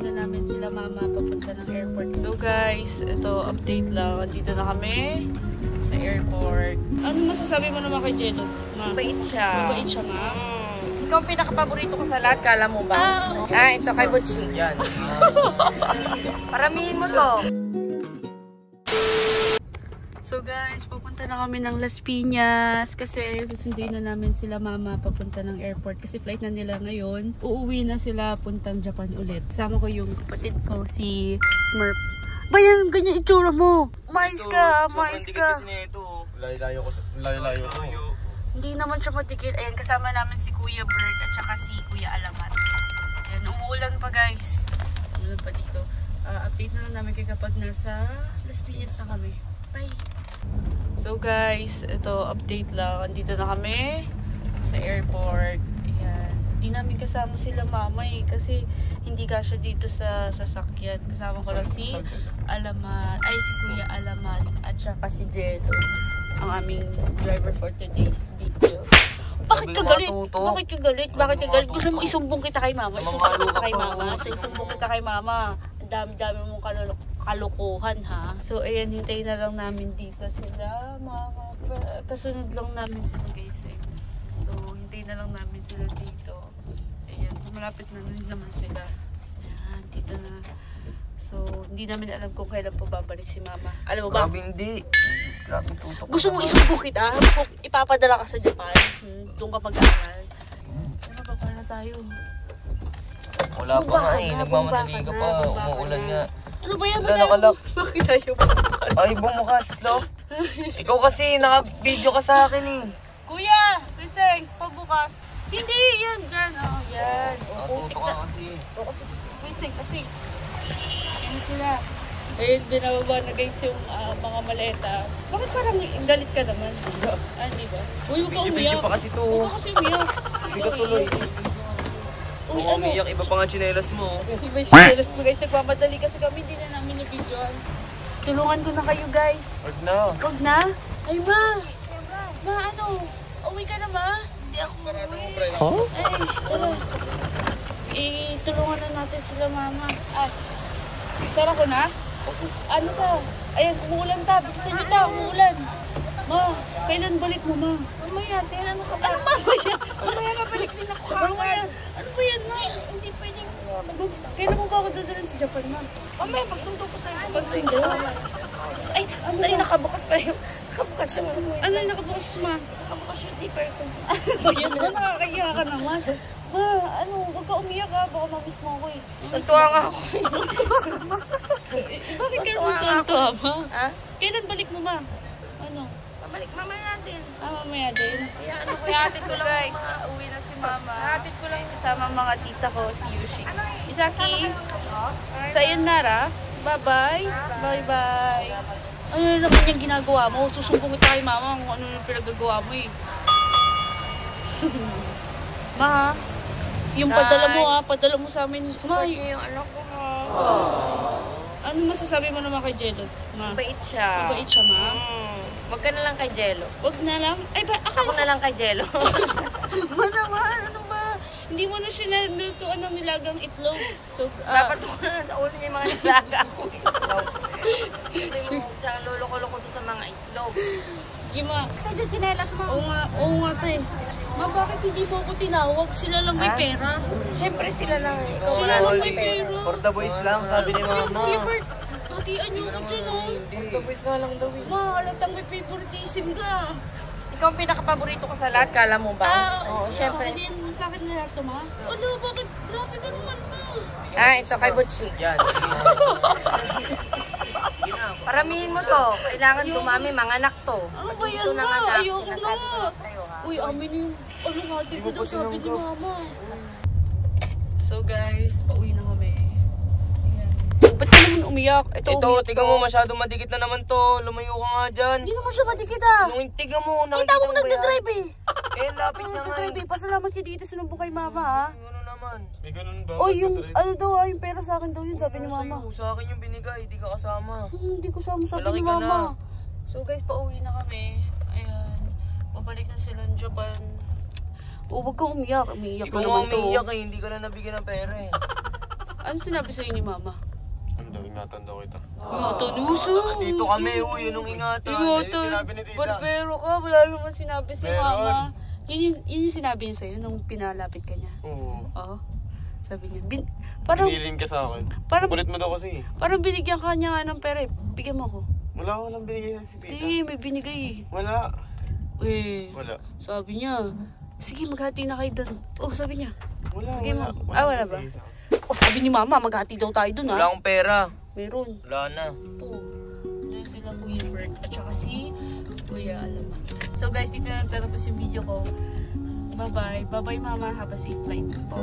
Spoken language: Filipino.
na namin sila mama papunta ng airport. So guys, ito update lang. Dito na kami sa airport. Ano masasabi mo naman kay Jelot? Mabait siya. Mabait siya, ma. Ikaw ang pinaka-paborito ko sa lahat, kala mo ba? Ito kay Butchie. Yan. Paramihin mo to. So guys, pupunta na kami ng Las Piñas kasi susunduin na namin sila mama papunta ng airport kasi flight na nila ngayon. Uuwi na sila puntang Japan ulit. Kasama ko yung kapatid ko, si Smurf. Bayan, ganyan itsura mo. Mais ka, mais ka. Layo ko. Hindi naman siya matikit. Ayan, kasama namin si Kuya Bird at saka si Kuya Alamat. Ayan, umuulan pa guys. Umuulan pa dito. Update na lang namin kayo kapag nasa Las Piñas na kami. Bye! So guys, ito update lang. Andito na kami sa airport. Ayan. Hindi namin kasama sila mama kasi hindi kasya dito sa sasakyan. Kasama ko lang si Alamat, si Kuya Alamat at saka si Jello, ang aming driver for today's video. Bakit ka galit? Bakit ka galit? Bakit ka galit? Gusto mo isumbong kita kay mama? Isumbong kita kay mama? Isumbong kita kay mama. Ang dami-dami mong kalokohan ha. So ayan, hintayin na lang namin dito sila mama. Kasunod lang namin sila guys eh. So hintayin na lang namin sila dito. Ayan, so malapit na naman sila. Ayan, dito na. So hindi namin alam kung kailan pa babalik si mama. Alam mo ba? Grabe hindi. Grabe tutok. Gusto mo isumbong kita? Ipapadala ka sa Japan. Doon ka mag-aaral. Ano ba para tayo? Wala pa nga eh. Nagmamadali ka pa. Umuulan nga. Ano ba yan? Bakit tayo bumukas? Ay, bumukas, lo. Ikaw kasi, naka-video ka sa akin eh. Kuya! Kiseng, pagbukas. Hindi, yan dyan. Oh, yan. Putik na. O kasi si Kiseng kasi. Ano sila? Eh, binababa na guys yung mga maleta. Bakit parang galit ka naman? Di ba? Uy, huwag ka umiyak. Video pa kasi to. Huwag ka kasi umiyak. Hindi ka tuloy. Uy, Kung umiyak, iba pa nga chinelas mo. Iba yung chinelas mo guys. Nagmamadali kasi kami. Hindi na namin na-videoan. Tulungan ko na kayo guys. Huwag na. Huwag na? Ay ma! Ma, ano? Uwi ka na ma? Hindi ako uwi. Huh? Ay, tara. Tulungan na natin sila mama. Sara ko na? Ano ka? Ayan, umuulan ta. Bilisan nyo ta, umuulan. Ma, kailan balik mo ma? Mamaya, ano ka ba? Ano mamaya? Mamaya mabalik din ako. Mamaya? Ano ba yan ma? Hindi pwedeng. Kailan mo ba ako dadalhin sa Japan ma? Mamaya, pagsundo ko sa'yo. Pagsundo? Ay, nakabukas pa yung. Nakabukas yung ano. Ano yung nakabukas ma? Nakabukas yung zipper ko. Yan ba? Nakakaya ka naman. Ma, ano? Huwag ka umiyak ha. Baka mamiss mo ako eh. Natuwa nga ako. Bakit ka naman tuwan-tuwa ma? Ha? Kailan balik mo ma? Ano? Pabalik mamaya natin. Mamaya din. Kaya ano ko ihatid ko lang. Guys, uwi na si mama. Ihatid ko lang. Kasama mga tita ko, si Yushi. Isaki, sayonara. Bye-bye. Bye-bye. Ano na naman yung ginagawa mo? Susumbong kita kay mama kung ano yung pinagagawa mo eh. Ma, yung padala mo padala mo sa amin. Support niyo yung anak ko ha. Ano masasabi mo naman kay Jelot? Ma? Mabait siya. Mabait siya, ma? Wag ka na lang kay Jello. Wag na lang. Ay ba, Ako na lang kay Jello. Masama, ano ba? Hindi mo na siya nalutuan ng nilagang itlog. So, Dapat ko na sa ulo niya yung mga nilaga ko. Siya lolo-lolo sa mga itlog. Sige ma. Kaya chinelas mo. Oo nga te. Ma, bakit hindi mo ako tinawag? Sila lang may pera. Siyempre sila lang. Sila lang may pera. For the boys lang, sabi ni mama. Kuya Bert, hatian niyo ako dyan For the boys nga lang daw eh. Ma, halatang may favoritism ka. Ikaw ang pinaka-paborito ko sa lahat, kala mo ba? Oo, siyempre. Sa akin na lahat to ma? Ano, bakit? Grabe ka naman ma. Ito kay Butchie. Yan. Paramihin mo to. Kailangan dumami, mga anak to. Ano ba yan Ito na nga ma? anak, Ayoko sinasabi ko na. na sa'yo ha. Uy, amin yung hati ko Hindi mo daw pa sabi ni sinanggap. mama. So guys, pauwi na kami. Ba't ka naman umiyak? Ito, tiga mo, masyadong madikit na naman to. Lumayo ka nga dyan. Hindi naman siya madikit ah. Nung tiga mo, Kita nakikita mo mo ba yan? nagdadrive eh. Lapit Ano niya nga nagdadrive eh. eh. Pasalamat ka dito sinumbong kay mama ha. Ano naman? May ganun ba? Oh, yung ano daw yung pera sa akin daw yun sabi ni mama. Sa'yo, sa akin yung binigay, di ka kasama. Hindi ko sabi Malaki ni ka mama. na. So guys, pauwi na kami. Ayan. Pabalik na sila ng Japan. Huwag kang umiyak. Umiiyak Ikaw na nga naman to. umiiyak eh, hindi ka na nabigyan ng pera eh. Ano sinabi sa'yo ni Mama? Ano daw, ingatan daw kita. Ingatan, uso! Dito kami, yun ang ingatan. Ingatan, sinabi ni tita. barbero ka. Wala naman sinabi si Meron. Mama. Yun yung sinabi niya sa'yo nung pinalapit ka niya. Oo. Oo. Sabi niya, parang, Pinilin ka sa akin. Parang- Kulit mo daw kasi. parang binigyan ka niya nga ng pera eh. Bigyan mo ako. Walang binigay si tita. Di, may binigay eh. Wala. Wala. Sabi niya, sige maghati na kayo doon. Oh, sabi niya. Wala, Bigyan wala. mo. Wala ba? binigay sa akin. Oh, sabi ni Mama, maghati daw tayo doon Wala ha. akong pera. Meron. Wala na. Oo. Doon sila Kuya Bert at saka si Kuya Alamat. So guys, dito na nagtatapos yung video ko. Bye-bye. Bye-bye Mama. Have a safe flight po.